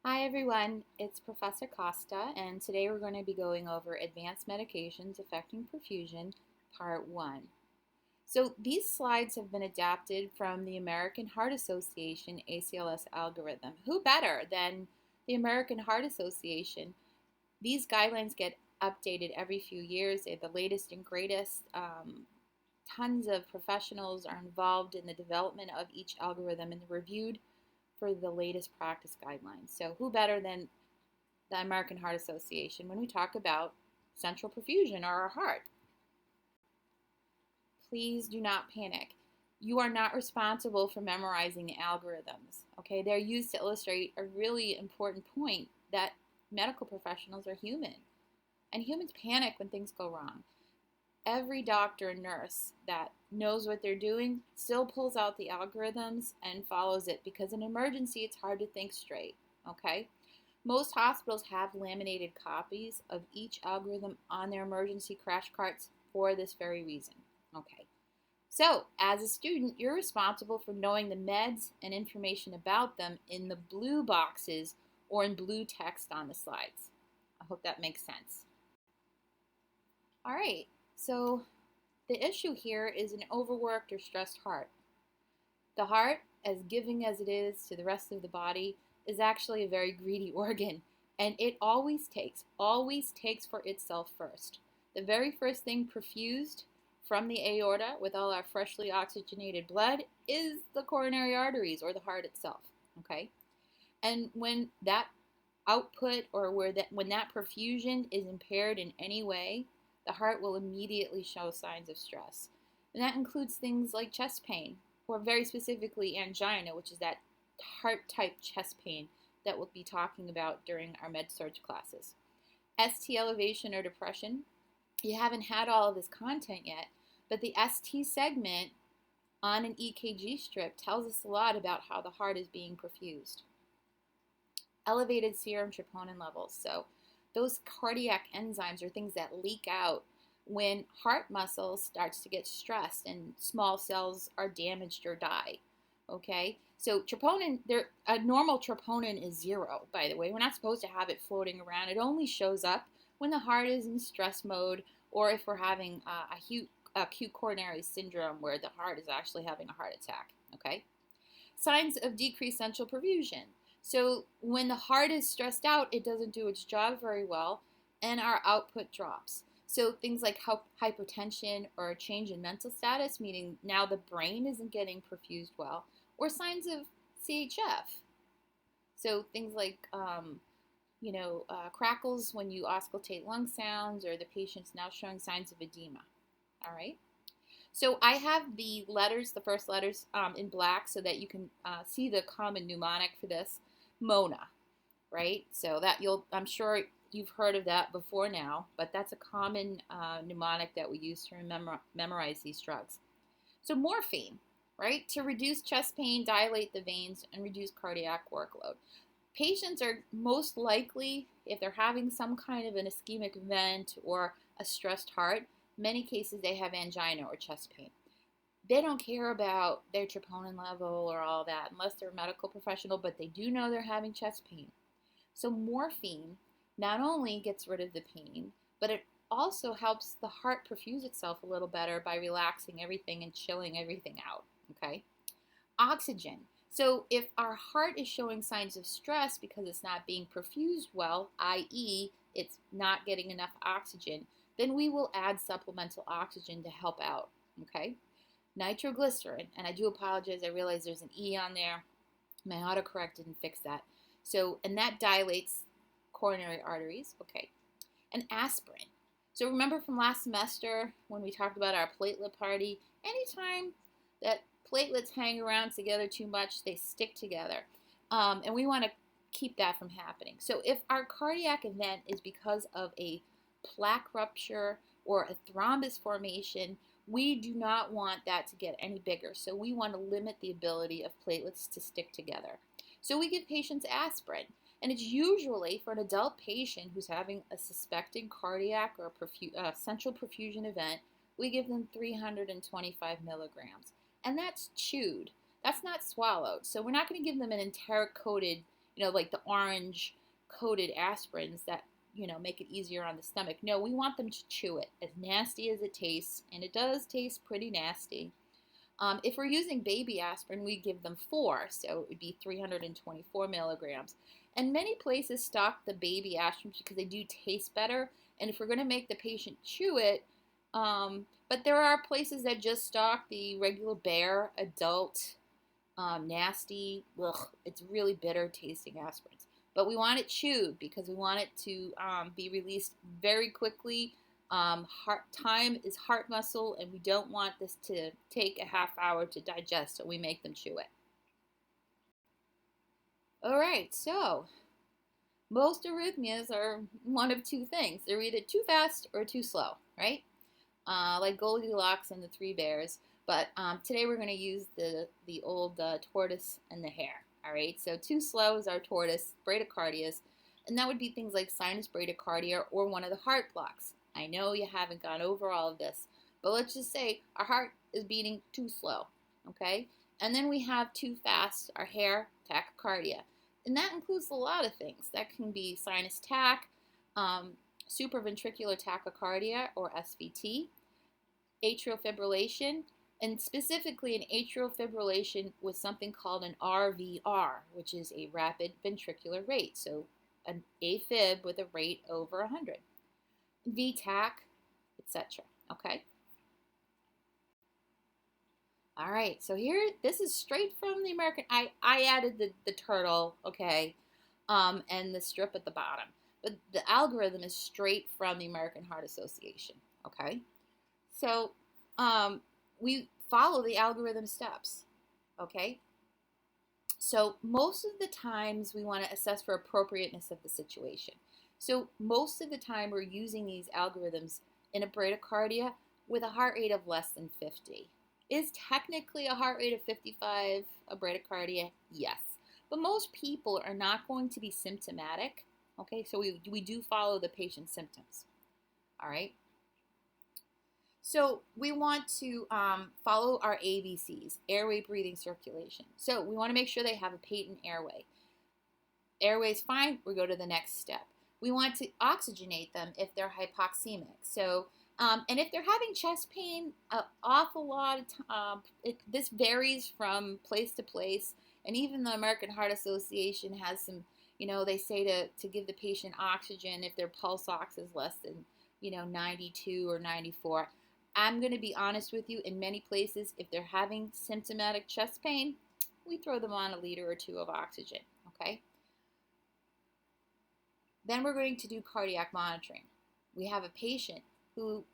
Hi everyone, it's Professor Costa, and today we're going to be going over advanced medications affecting perfusion, part 1. So these slides have been adapted from the American Heart Association ACLS algorithm. Who better than the American Heart Association? These guidelines get updated every few years. They're the latest and greatest. Tons of professionals are involved in the development of each algorithm and reviewed for the latest practice guidelines. So who better than the American Heart Association when we talk about central perfusion or our heart? Please do not panic. You are not responsible for memorizing the algorithms. Okay, they're used to illustrate a really important point that medical professionals are human, and humans panic when things go wrong. Every doctor and nurse that knows what they're doing still pulls out the algorithms and follows it because in emergency it's hard to think straight. Okay, most hospitals have laminated copies of each algorithm on their emergency crash carts for this very reason. Okay, so as a student, you're responsible for knowing the meds and information about them in the blue boxes or in blue text on the slides. I hope that makes sense. All right, so the issue here is an overworked or stressed heart. The heart, as giving as it is to the rest of the body, is actually a very greedy organ, and it always takes for itself first. The very first thing perfused from the aorta with all our freshly oxygenated blood is the coronary arteries or the heart itself. Okay? And when that output or when that perfusion is impaired in any way, the heart will immediately show signs of stress. And that includes things like chest pain, or very specifically angina, which is that heart type chest pain that we'll be talking about during our med-surg classes. ST elevation or depression, you haven't had all of this content yet, but the ST segment on an EKG strip tells us a lot about how the heart is being perfused. Elevated serum troponin levels, so those cardiac enzymes are things that leak out when heart muscle starts to get stressed and small cells are damaged or die. Okay, so troponin, a normal troponin is 0, by the way. We're not supposed to have it floating around. It only shows up when the heart is in stress mode or if we're having acute coronary syndrome where the heart is actually having a heart attack. Okay, signs of decreased central perfusion. So when the heart is stressed out, it doesn't do its job very well, and our output drops. So things like hypotension or a change in mental status, meaning now the brain isn't getting perfused well, or signs of CHF. So things like, crackles when you auscultate lung sounds, or the patient's now showing signs of edema. All right. So I have the letters, the first letters in black so that you can see the common mnemonic for this, Mona, right? So that I'm sure you've heard of that before now, but that's a common mnemonic that we use to memorize these drugs. So morphine, right? To reduce chest pain, dilate the veins, and reduce cardiac workload. Patients are most likely, if they're having some kind of an ischemic event or a stressed heart, many cases they have angina or chest pain. They don't care about their troponin level or all that unless they're a medical professional, but they do know they're having chest pain. So morphine not only gets rid of the pain, but it also helps the heart perfuse itself a little better by relaxing everything and chilling everything out. Okay? Oxygen. So if our heart is showing signs of stress because it's not being perfused well, i.e., it's not getting enough oxygen, then we will add supplemental oxygen to help out. Okay? Nitroglycerin, and I do apologize, I realize there's an E on there. My autocorrect didn't fix that. So, and that dilates coronary arteries. Okay. And aspirin. So remember from last semester when we talked about our platelet party, anytime that platelets hang around together too much, they stick together. And we want to keep that from happening. So if our cardiac event is because of a plaque rupture or a thrombus formation, we do not want that to get any bigger. So we want to limit the ability of platelets to stick together. So we give patients aspirin. And it's usually for an adult patient who's having a suspected cardiac or central perfusion event, we give them 325 milligrams. And that's chewed. That's not swallowed. So we're not going to give them an enteric-coated like the orange coated aspirins that, make it easier on the stomach. No, we want them to chew it, as nasty as it tastes, and it does taste pretty nasty. If we're using baby aspirin, we give them 4, so it would be 324 milligrams. And many places stock the baby aspirin because they do taste better, and if we're going to make the patient chew it, but there are places that just stock the regular bare adult nasty, it's really bitter tasting aspirins. But we want it chewed because we want it to be released very quickly. Time is heart muscle, and we don't want this to take a half hour to digest, so we make them chew it. All right, so most arrhythmias are one of two things. They're either too fast or too slow, right? Like Goldilocks and the Three Bears. But today we're going to use the old tortoise and the hare. All right, so too slow is our tortoise, bradycardias, and that would be things like sinus bradycardia or one of the heart blocks. I know you haven't gone over all of this, but let's just say our heart is beating too slow, okay? And then we have too fast, our hare, tachycardia. And that includes a lot of things. That can be sinus tach, supraventricular tachycardia or SVT, atrial fibrillation, and specifically an atrial fibrillation with something called an RVR, which is a rapid ventricular rate, so an AFib with a rate over 100, VTach, etc. Okay? All right, so here, this is straight from the American, I added the turtle, okay, and the strip at the bottom, but the algorithm is straight from the American Heart Association, okay? So, we follow the algorithm steps, okay? So most of the times we want to assess for appropriateness of the situation. So most of the time we're using these algorithms in a bradycardia with a heart rate of less than 50. Is technically a heart rate of 55 a bradycardia? Yes. But most people are not going to be symptomatic, okay? So we do follow the patient's symptoms, all right? So we want to follow our ABCs, airway, breathing, circulation. So we want to make sure they have a patent airway. Airway's fine, we go to the next step. We want to oxygenate them if they're hypoxemic. So, and if they're having chest pain, an awful lot of this varies from place to place. And even the American Heart Association has some, they say to give the patient oxygen if their pulse ox is less than, 92 or 94. I'm going to be honest with you, in many places, if they're having symptomatic chest pain, we throw them on a liter or 2 of oxygen, okay? Then we're going to do cardiac monitoring. We have a patient who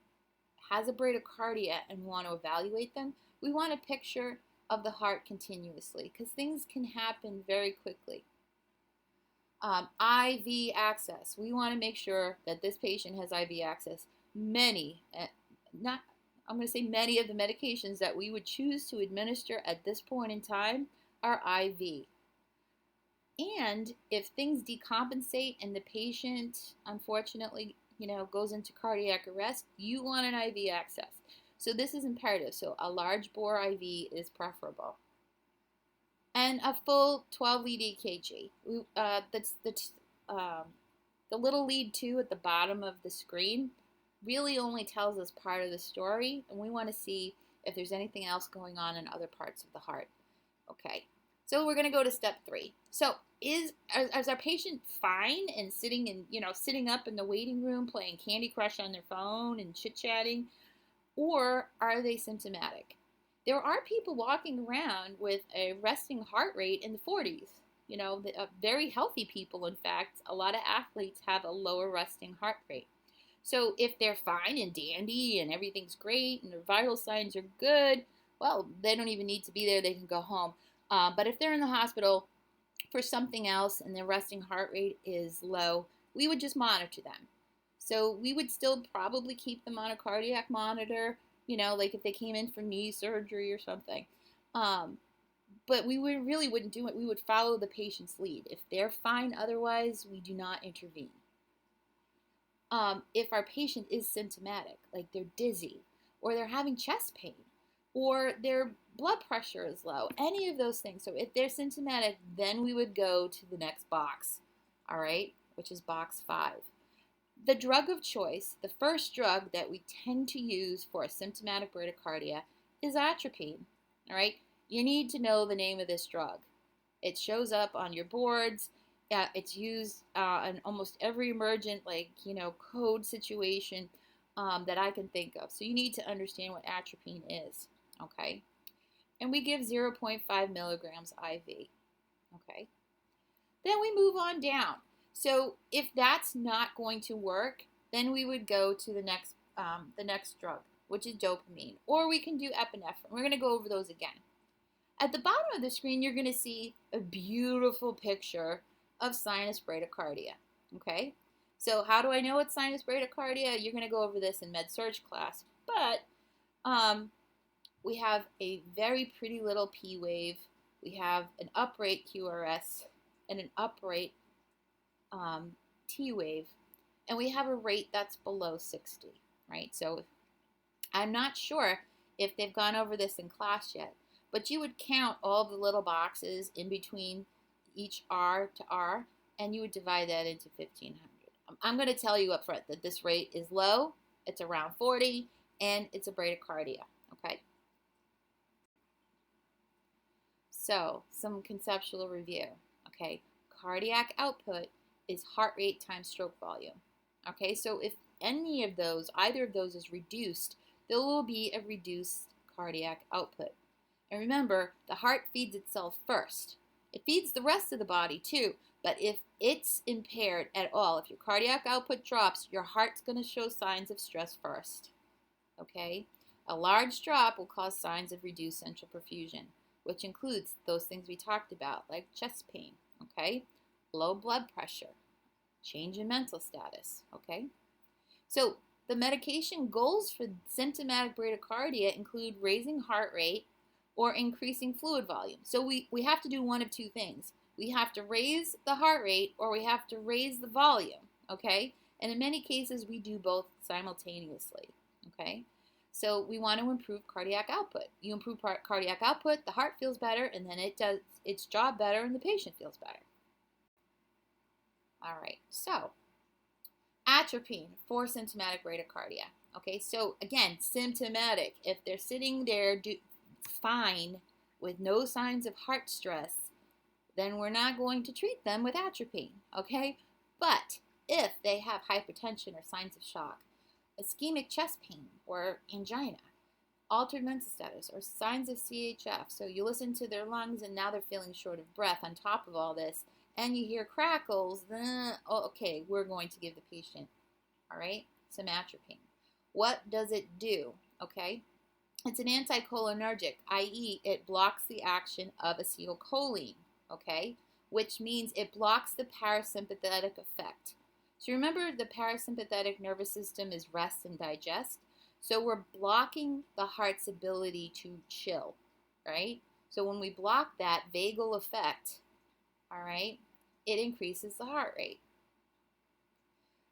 has a bradycardia and we want to evaluate them. We want a picture of the heart continuously because things can happen very quickly. IV access. We want to make sure that this patient has IV access. Many of the medications that we would choose to administer at this point in time are IV. And if things decompensate and the patient, unfortunately, goes into cardiac arrest, you want an IV access. So this is imperative. So a large bore IV is preferable. And a full 12-lead EKG. That's the little lead 2 at the bottom of the screen really only tells us part of the story, and we want to see if there's anything else going on in other parts of the heart. Okay, so we're going to go to step 3. So is our patient fine and sitting up in the waiting room playing Candy Crush on their phone and chit-chatting, or are they symptomatic? There are people walking around with a resting heart rate in the 40s. Very healthy people, in fact. A lot of athletes have a lower resting heart rate. So if they're fine and dandy and everything's great and their vital signs are good, well, they don't even need to be there. They can go home. But if they're in the hospital for something else and their resting heart rate is low, we would just monitor them. So we would still probably keep them on a cardiac monitor, like if they came in for knee surgery or something. But we really wouldn't do it. We would follow the patient's lead. If they're fine otherwise, we do not intervene. If our patient is symptomatic, like they're dizzy, or they're having chest pain, or they're blood pressure is low, any of those things. So if they're symptomatic, then we would go to the next box, all right, which is box 5. The drug of choice, the first drug that we tend to use for a symptomatic bradycardia is atropine, all right? You need to know the name of this drug. It shows up on your boards. It's used in almost every emergent, code situation that I can think of. So you need to understand what atropine is, okay? And we give 0.5 milligrams IV, okay? Then we move on down. So if that's not going to work, then we would go to the next drug, which is dopamine, or we can do epinephrine. We're going to go over those again. At the bottom of the screen, you're going to see a beautiful picture of sinus bradycardia, okay? So how do I know it's sinus bradycardia? You're going to go over this in med-surg class, but we have a very pretty little P wave. We have an upright QRS and an upright T wave, and we have a rate that's below 60, right? So I'm not sure if they've gone over this in class yet, but you would count all the little boxes in between each R to R, and you would divide that into 1,500. I'm going to tell you up front that this rate is low. It's around 40, and it's a bradycardia, okay? So some conceptual review, okay? Cardiac output is heart rate times stroke volume, okay? So if either of those is reduced, there will be a reduced cardiac output. And remember, the heart feeds itself first. It feeds the rest of the body too, but if it's impaired at all, if your cardiac output drops, your heart's going to show signs of stress first, okay? A large drop will cause signs of reduced central perfusion, which includes those things we talked about, like chest pain, okay? Low blood pressure, change in mental status, okay? So the medication goals for symptomatic bradycardia include raising heart rate or increasing fluid volume. So we have to do one of two things. We have to raise the heart rate or we have to raise the volume, okay? And in many cases, we do both simultaneously, okay? So we want to improve cardiac output. You improve cardiac output, the heart feels better, and then it does its job better, and the patient feels better. All right, so atropine for symptomatic bradycardia. Okay, so again, symptomatic. If they're sitting there fine with no signs of heart stress, then we're not going to treat them with atropine, okay? But if they have hypertension or signs of shock, ischemic chest pain or angina, altered mental status, or signs of CHF, so you listen to their lungs and now they're feeling short of breath on top of all this, and you hear crackles, then, okay, we're going to give the patient, all right, some atropine. What does it do, okay? It's an anticholinergic, i.e. it blocks the action of acetylcholine, okay, which means it blocks the parasympathetic effect. So remember, the parasympathetic nervous system is rest and digest. So we're blocking the heart's ability to chill, right? So when we block that vagal effect, all right, it increases the heart rate.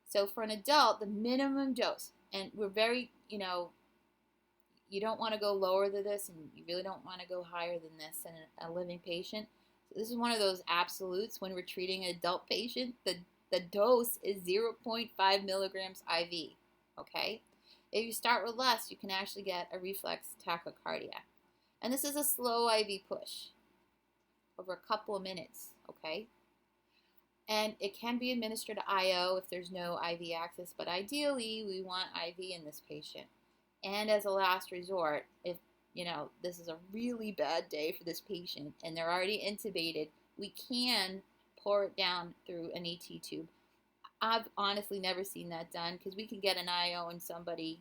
So for an adult, the minimum dose, and we're very, you don't want to go lower than this, and you really don't want to go higher than this in a living patient. So this is one of those absolutes when we're treating an adult patient. The dose is 0.5 milligrams IV, okay? If you start with less, you can actually get a reflex tachycardia. And this is a slow IV push over a couple of minutes, okay? And it can be administered IO if there's no IV access, but ideally we want IV in this patient. And as a last resort, if this is a really bad day for this patient and they're already intubated, we can pour it down through an ET tube. I've honestly never seen that done because we can get an IO in somebody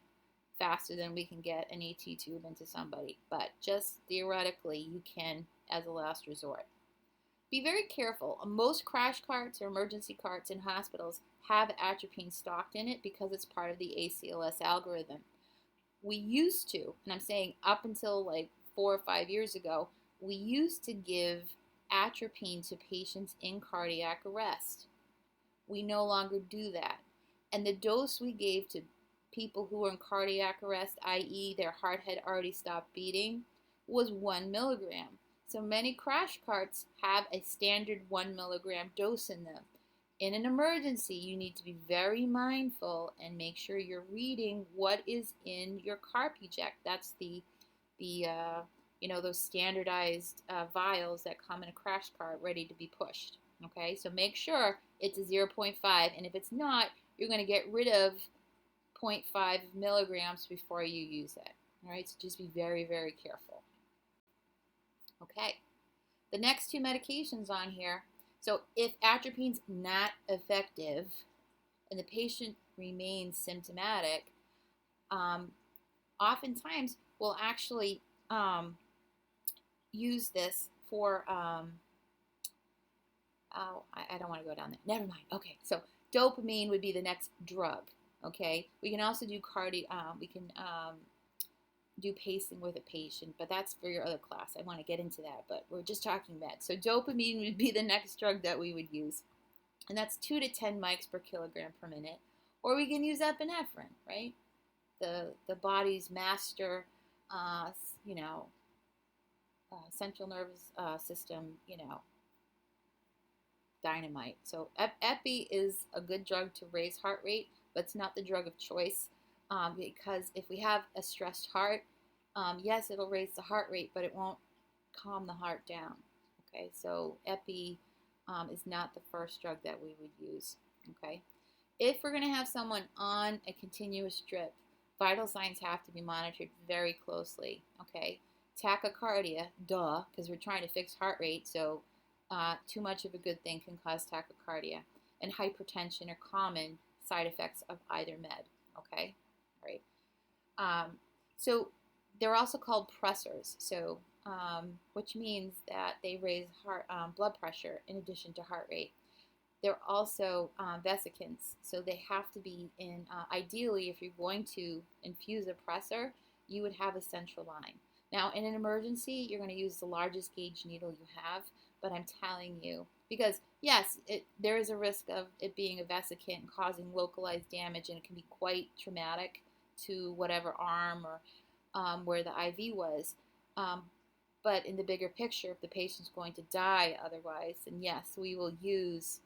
faster than we can get an ET tube into somebody. But just theoretically, you can as a last resort. Be very careful. Most crash carts or emergency carts in hospitals have atropine stocked in it because it's part of the ACLS algorithm. We used to, and I'm saying up until like 4 or 5 years ago, we used to give atropine to patients in cardiac arrest. We no longer do that. And the dose we gave to people who were in cardiac arrest, i.e. their heart had already stopped beating, was 1 milligram. So many crash carts have a standard 1 milligram dose in them. In an emergency, you need to be very mindful and make sure you're reading what is in your carb eject. That's the those standardized vials that come in a crash cart ready to be pushed. Okay, so make sure it's a 0.5, and if it's not, you're going to get rid of 0.5 milligrams before you use it. All right, so just be very, very careful. Okay, the next two medications on here. So if atropine's not effective and the patient remains symptomatic, oftentimes we'll actually use this for, I don't want to go down there. Never mind. Okay, so dopamine would be the next drug. Okay, we can also do do pacing with a patient, but that's for your other class. I want to get into that, but we're just talking meds. So dopamine would be the next drug that we would use, and that's 2 to 10 mics per kilogram per minute. Or we can use epinephrine, right? The body's master, central nervous system, dynamite. So epi is a good drug to raise heart rate, but it's not the drug of choice, because if we have a stressed heart, yes, it'll raise the heart rate, but it won't calm the heart down. Okay, so epi is not the first drug that we would use. Okay, if we're going to have someone on a continuous drip, vital signs have to be monitored very closely. Okay, tachycardia, duh, because we're trying to fix heart rate, so too much of a good thing can cause tachycardia, and hypertension are common side effects of either med. Okay, all right. So they're also called pressors, so which means that they raise blood pressure in addition to heart rate. They're also vesicants, so they have to be in, ideally, if you're going to infuse a pressor, you would have a central line. Now, in an emergency, you're going to use the largest gauge needle you have, but I'm telling you, because yes, there is a risk of it being a vesicant and causing localized damage, and it can be quite traumatic to whatever arm or where the IV was. But in the bigger picture, if the patient's going to die otherwise, then yes, we will use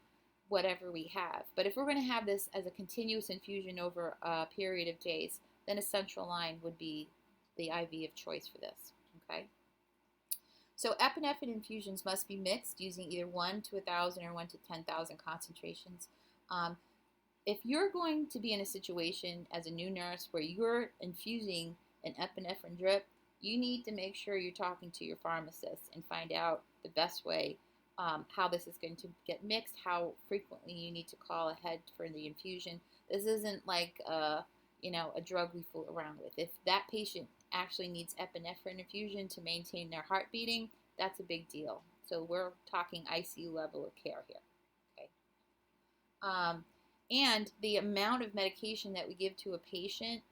whatever we have. But if we're going to have this as a continuous infusion over a period of days, then a central line would be the IV of choice for this. Okay. So epinephrine infusions must be mixed using either 1 to 1,000 or 1 to 10,000 concentrations. If you're going to be in a situation as a new nurse where you're infusing an epinephrine drip, you need to make sure you're talking to your pharmacist and find out the best way how this is going to get mixed, how frequently you need to call ahead for the infusion. This isn't like a drug we fool around with. If that patient actually needs epinephrine infusion to maintain their heart beating, that's a big deal. So we're talking ICU level of care here. Okay. And the amount of medication that we give to a patient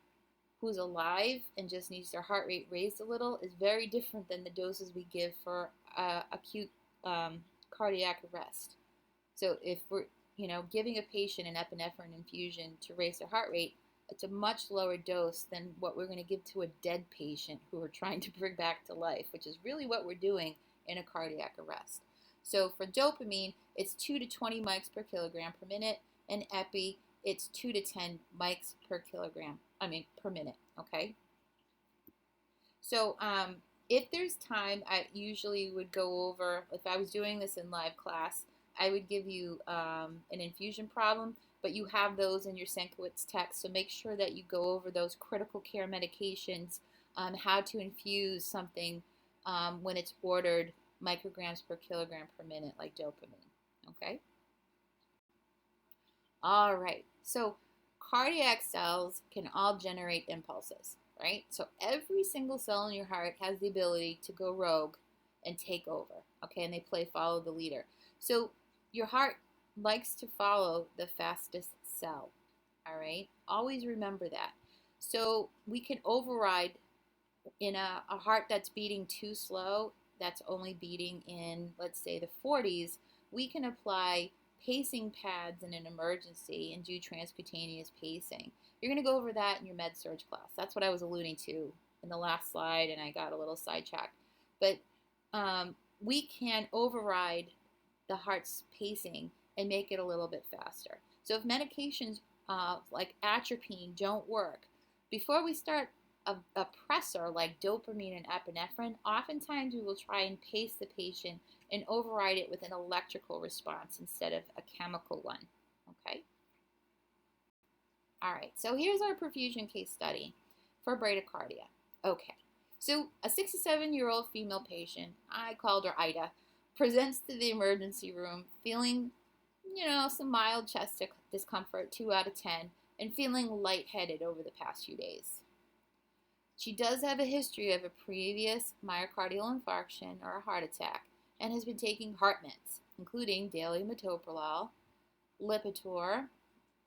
who's alive and just needs their heart rate raised a little is very different than the doses we give for acute cardiac arrest. So if we're giving a patient an epinephrine infusion to raise their heart rate, it's a much lower dose than what we're going to give to a dead patient who we're trying to bring back to life, which is really what we're doing in a cardiac arrest. So for dopamine, it's 2 to 20 mics per kilogram per minute, and epi, it's 2 to 10 mics per minute. Okay. So if there's time, I usually would go over, if I was doing this in live class, I would give you an infusion problem, but you have those in your Senkowitz text, so make sure that you go over those critical care medications, how to infuse something when it's ordered micrograms per kilogram per minute, like dopamine. Okay? All right, so cardiac cells can all generate impulses, right? So every single cell in your heart has the ability to go rogue and take over, okay? And they play follow the leader. So your heart likes to follow the fastest cell, all right? Always remember that. So we can override in a heart that's beating too slow, that's only beating in, let's say, the 40s, we can apply pacing pads in an emergency and do transcutaneous pacing. You're going to go over that in your med surg class. That's what I was alluding to in the last slide, and I got a little sidetracked. But we can override the heart's pacing and make it a little bit faster. So if medications like atropine don't work, before we start a pressor like dopamine and epinephrine, oftentimes we will try and pace the patient and override it with an electrical response instead of a chemical one. Okay? All right, so here's our perfusion case study for bradycardia. Okay, so a 67-year-old female patient, I called her Ida, presents to the emergency room feeling, some mild chest discomfort, 2 out of 10, and feeling lightheaded over the past few days. She does have a history of a previous myocardial infarction or a heart attack and has been taking heart meds, including daily metoprolol, Lipitor,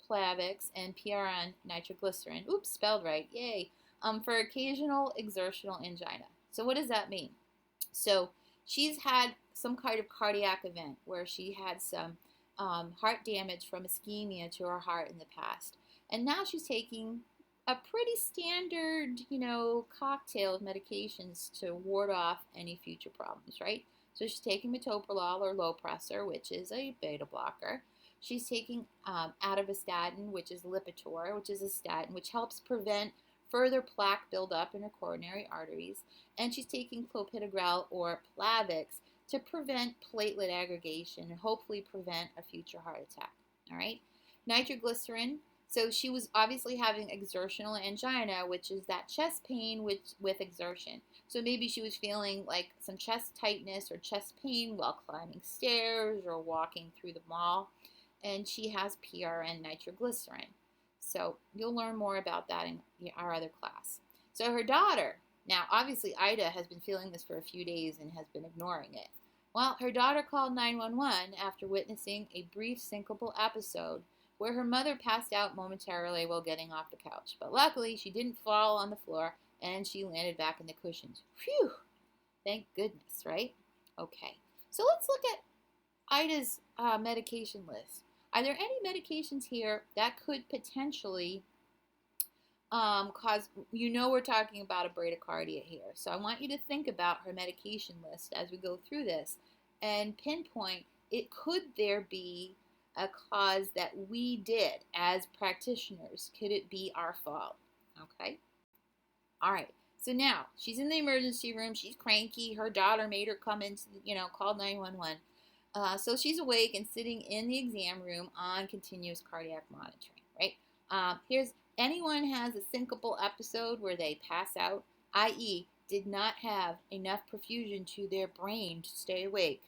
Plavix, and PRN nitroglycerin. Oops, spelled right, yay. For occasional exertional angina. So what does that mean? So she's had some kind of cardiac event where she had some heart damage from ischemia to her heart in the past. And now she's taking a pretty standard, cocktail of medications to ward off any future problems, right? So she's taking metoprolol or Lopressor, which is a beta blocker. She's taking atorvastatin, which is Lipitor, which is a statin, which helps prevent further plaque buildup in her coronary arteries. And she's taking clopidogrel or Plavix to prevent platelet aggregation and hopefully prevent a future heart attack. All right? Nitroglycerin. So she was obviously having exertional angina, which is that chest pain with exertion. So maybe she was feeling like some chest tightness or chest pain while climbing stairs or walking through the mall. And she has PRN nitroglycerin. So you'll learn more about that in our other class. So her daughter, now obviously Ida has been feeling this for a few days and has been ignoring it. Well, her daughter called 911 after witnessing a brief syncopal episode where her mother passed out momentarily while getting off the couch. But luckily, she didn't fall on the floor and she landed back in the cushions. Phew! Thank goodness, right? Okay, so let's look at Ida's medication list. Are there any medications here that could potentially cause, we're talking about a bradycardia here. So I want you to think about her medication list as we go through this and pinpoint, could there be a cause that we did as practitioners? Could it be our fault? Okay. All right. So now she's in the emergency room. She's cranky. Her daughter made her come in, called 911. So she's awake and sitting in the exam room on continuous cardiac monitoring, right? Here's anyone has a syncopal episode where they pass out, i.e. did not have enough perfusion to their brain to stay awake.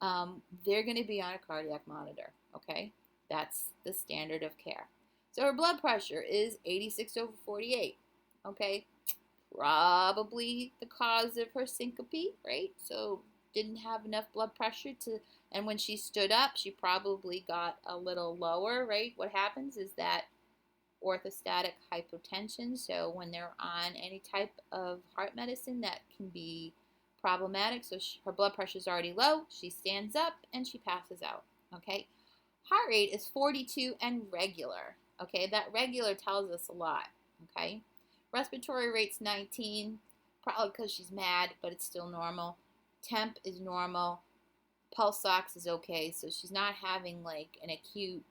They're going to be on a cardiac monitor, okay? That's the standard of care. So her blood pressure is 86/48, okay? Probably the cause of her syncope, right? So didn't have enough blood pressure and when she stood up, she probably got a little lower, right? What happens is that orthostatic hypotension, so when they're on any type of heart medicine, that can be problematic. So her blood pressure is already low. She stands up and she passes out. Okay. Heart rate is 42 and regular. Okay. That regular tells us a lot. Okay. Respiratory rate's 19, probably because she's mad, but it's still normal. Temp is normal. Pulse ox is okay. So she's not having like an acute,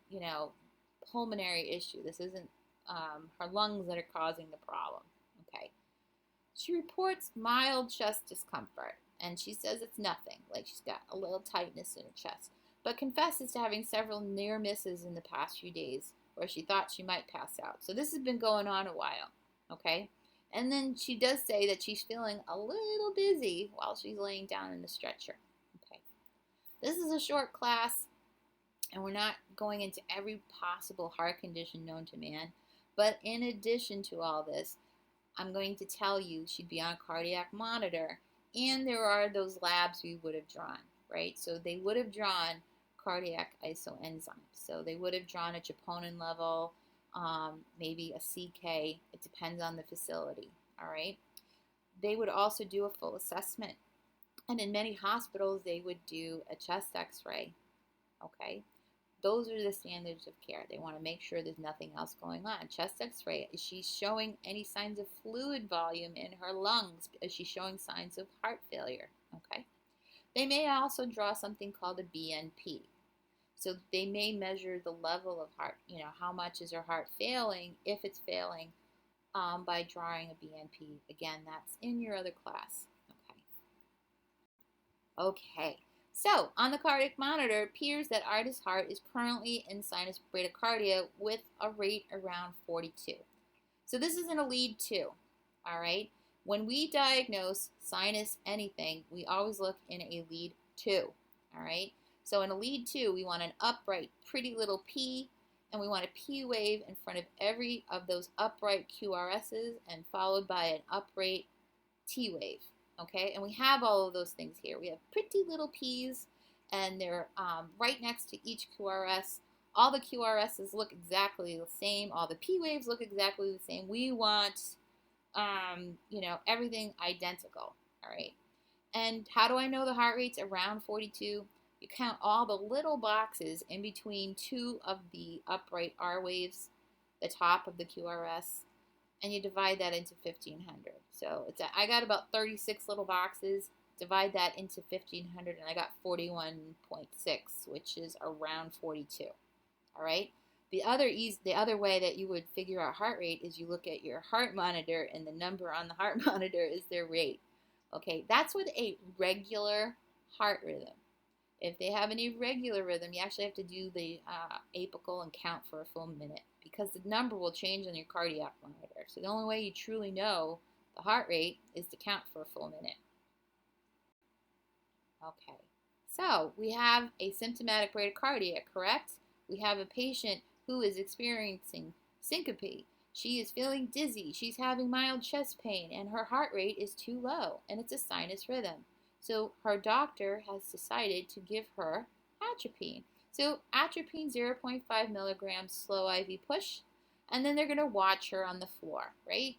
pulmonary issue. This isn't her lungs that are causing the problem. Okay. She reports mild chest discomfort, and she says it's nothing, like she's got a little tightness in her chest, but confesses to having several near misses in the past few days where she thought she might pass out. So this has been going on a while, okay? And then she does say that she's feeling a little dizzy while she's laying down in the stretcher, okay? This is a short class, and we're not going into every possible heart condition known to man, but in addition to all this, I'm going to tell you she'd be on a cardiac monitor, and there are those labs we would have drawn, right? So they would have drawn cardiac isoenzymes. So they would have drawn a troponin level, maybe a CK. It depends on the facility, all right? They would also do a full assessment. And in many hospitals, they would do a chest x-ray, okay? those are the standards of care. They want to make sure there's nothing else going on. Chest x-ray, is she showing any signs of fluid volume in her lungs? Is she showing signs of heart failure? Okay. They may also draw something called a BNP. So they may measure the level of heart, how much is her heart failing, if it's failing, by drawing a BNP. Again, that's in your other class. Okay. So on the cardiac monitor, it appears that Ida's heart is currently in sinus bradycardia with a rate around 42. So this is in a lead 2. All right. When we diagnose sinus anything, we always look in a lead 2. All right. So in a lead 2, we want an upright, pretty little P, and we want a P wave in front of every of those upright QRSs and followed by an upright T wave. Okay, and we have all of those things here. We have pretty little P's, and they're right next to each QRS. All the QRSs look exactly the same. All the P waves look exactly the same. We want, everything identical. All right. And how do I know the heart rate's around 42? You count all the little boxes in between two of the upright R waves, the top of the QRS, and you divide that into 1,500. So I got about 36 little boxes. Divide that into 1,500, and I got 41.6, which is around 42. All right. The other way that you would figure out heart rate is you look at your heart monitor, and the number on the heart monitor is their rate. Okay, that's with a regular heart rhythm. If they have an irregular rhythm, you actually have to do the apical and count for a full minute, because the number will change on your cardiac monitor. So the only way you truly know the heart rate is to count for a full minute. Okay, so we have a symptomatic bradycardia, correct? We have a patient who is experiencing syncope. She is feeling dizzy. She's having mild chest pain, and her heart rate is too low, and it's a sinus rhythm. So her doctor has decided to give her atropine. So atropine 0.5 milligrams slow IV push, and then they're going to watch her on the floor, right?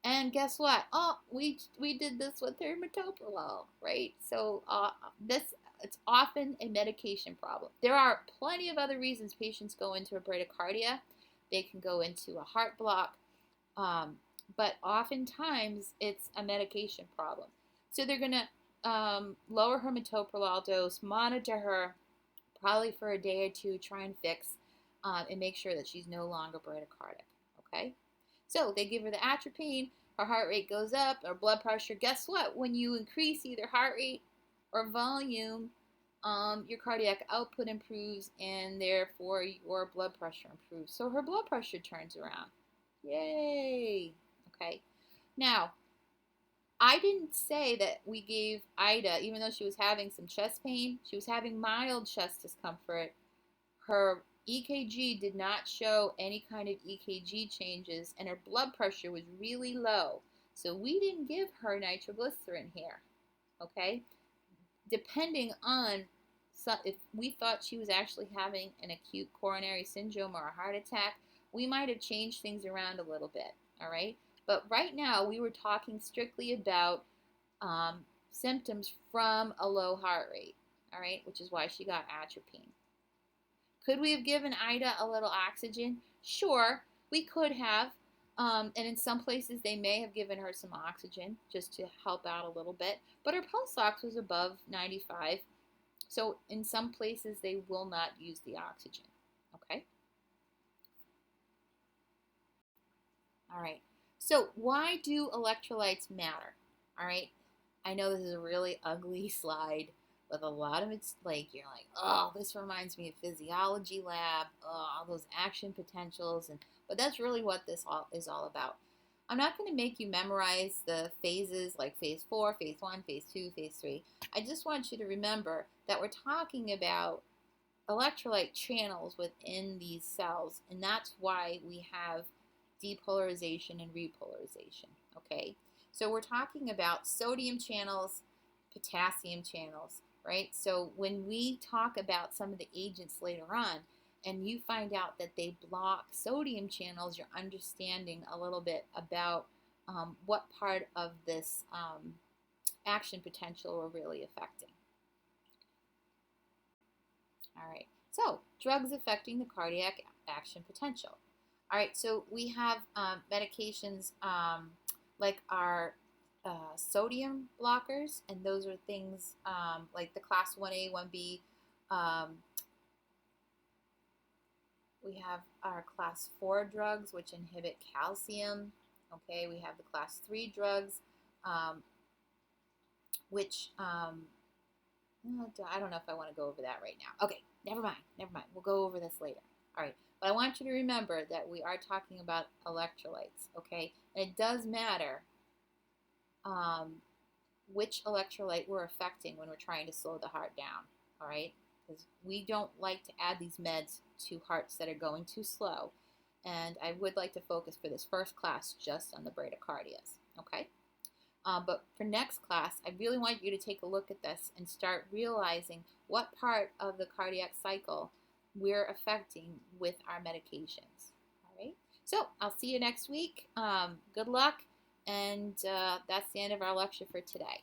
And guess what? Oh, we did this with her metoprolol, right? So it's often a medication problem. There are plenty of other reasons patients go into a bradycardia. They can go into a heart block, but oftentimes it's a medication problem. So they're going to lower her metoprolol dose, monitor her probably for a day or two, try and fix, and make sure that she's no longer bradycardic, okay? So they give her the atropine, her heart rate goes up, her blood pressure. Guess what? When you increase either heart rate or volume, your cardiac output improves, and therefore your blood pressure improves. So her blood pressure turns around. Yay! Okay. Now, I didn't say that we gave Ida, even though she was having some chest pain, she was having mild chest discomfort. Her EKG did not show any kind of EKG changes, and her blood pressure was really low. So we didn't give her nitroglycerin here, okay? Depending on if we thought she was actually having an acute coronary syndrome or a heart attack, we might have changed things around a little bit, all right? But right now, we were talking strictly about symptoms from a low heart rate, all right, which is why she got atropine. Could we have given Ida a little oxygen? Sure, we could have. And in some places, they may have given her some oxygen just to help out a little bit. But her pulse ox was above 95. So in some places, they will not use the oxygen. Okay? All right. So why do electrolytes matter? All right. I know this is a really ugly slide with a lot of it's like, you're like, oh, this reminds me of physiology lab, all those action potentials. But that's really what this is all about. I'm not going to make you memorize the phases like phase 4, phase 1, phase 2, phase 3. I just want you to remember that we're talking about electrolyte channels within these cells, and that's why we have depolarization and repolarization, okay? So we're talking about sodium channels, potassium channels, right? So when we talk about some of the agents later on, and you find out that they block sodium channels, you're understanding a little bit about what part of this action potential we're really affecting. All right, so drugs affecting the cardiac action potential. All right, so we have medications like our sodium blockers, and those are things like the class 1A, 1B. We have our class 4 drugs, which inhibit calcium. Okay, we have the class 3 drugs, which I don't know if I want to go over that right now. Okay, never mind. We'll go over this later. All right, but I want you to remember that we are talking about electrolytes, okay? And it does matter which electrolyte we're affecting when we're trying to slow the heart down, all right? Because we don't like to add these meds to hearts that are going too slow. And I would like to focus for this first class just on the bradycardias, okay? But for next class, I really want you to take a look at this and start realizing what part of the cardiac cycle we're affecting with our medications. All right. So I'll see you next week. Good luck. And that's the end of our lecture for today.